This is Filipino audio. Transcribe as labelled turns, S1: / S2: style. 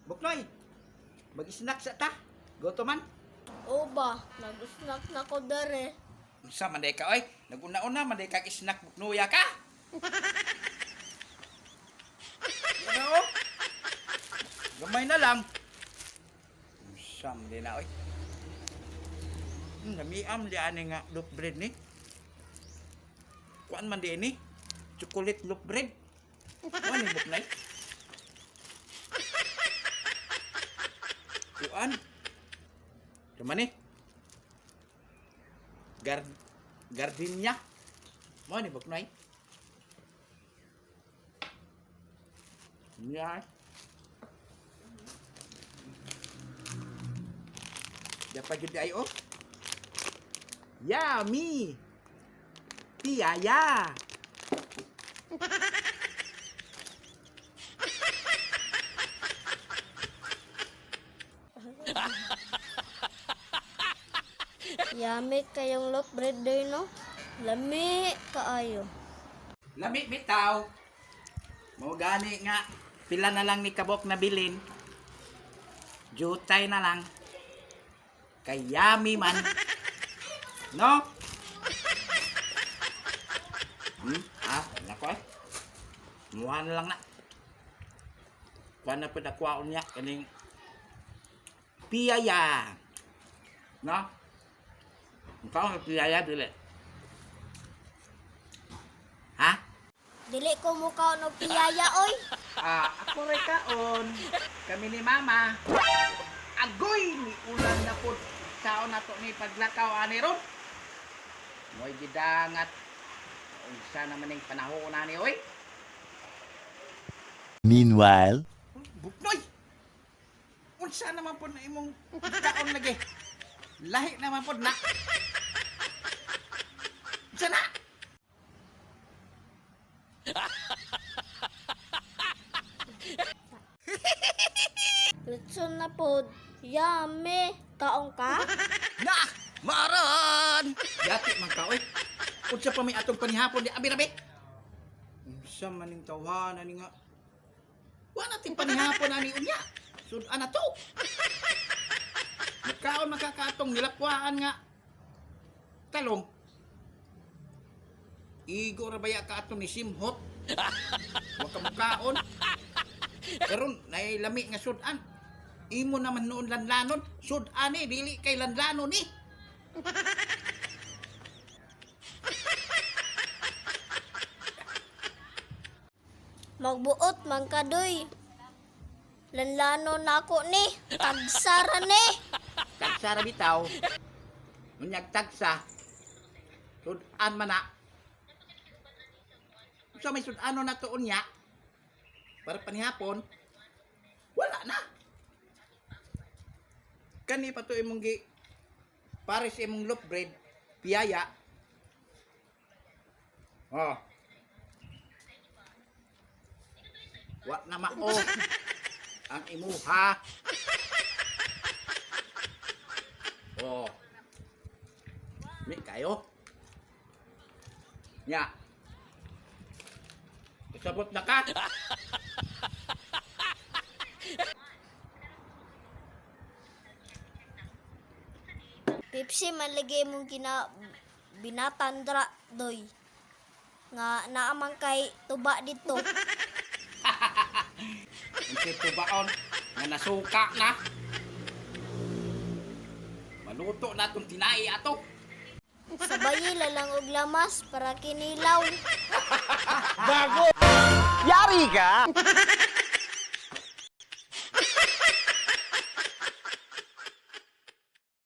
S1: Buknoy, mag-snack sa ta. Goto man.
S2: O ba, nag-snack na ko dere.
S1: Unsa man day ka oy? Naguna-una man day ka snack buknoya ka. Ano? Oh? Gamay na lang. Unsa man day na oy? Namiam di ani nga loaf bread ni. Kuan man di ni? Chocolate loaf bread. Kuan ni buknoy? Kuan? Cuman nih gardenia mau nih buknoy ya dapat jadi ayo yummy piaya
S2: Yami kayong loaf bread day no? Lami kaayo.
S1: lami bitaw mau gani nga pila na lang ni kabok na bilin jutay na lang kay yummy man no nako eh muha na lang na kuha na po nakwaon niya kaning piyaya no ikaw ang piyaya dili ha
S2: Dili ko mukha no piyaya oy.
S1: ako rin kaon kami ni mama agoy ni ulan na po saon na to ni paglakaw ani ron mo'y gidangat unsa naman yung panahon na ni oy
S3: Meanwhile,
S1: buknoy unsa naman po na imong kaon lagi lahi naman po na unsa na
S2: Litson na pod. Yami, kaong ka?
S1: na maron yati man ka oy unsa pa may atong panihapon di abi-abi unsa man ning tawanan ni nga wa natin panihapon ani unya sudan na to magkaon makakatong nilakwaan nga talong igo ra baya ka atong ni simhot wa ka magkaon karon nay lami nga sudan imo naman noon lanlanon sudan ni dili kay lanlanon ni
S2: Magbuot man ka doy. Lanlano na ako ni. Tagsara ni.
S1: tagsa ra bitaw munyag tagsa sudan man na so may sudano na to unya para panihapon wala na kani pa to imong gi pares imong loaf bread piyaya oh wa na mao ang imuha oh mi kayo nya isabot na ka
S2: Pepsi malagay mong binatandra doy. Nga naamang kay tuba dito.
S1: ang tubaon nga nasuka na maluto na itong tinai ato
S2: Sabayi lalang og lamas para kinilaw.
S3: yari ka!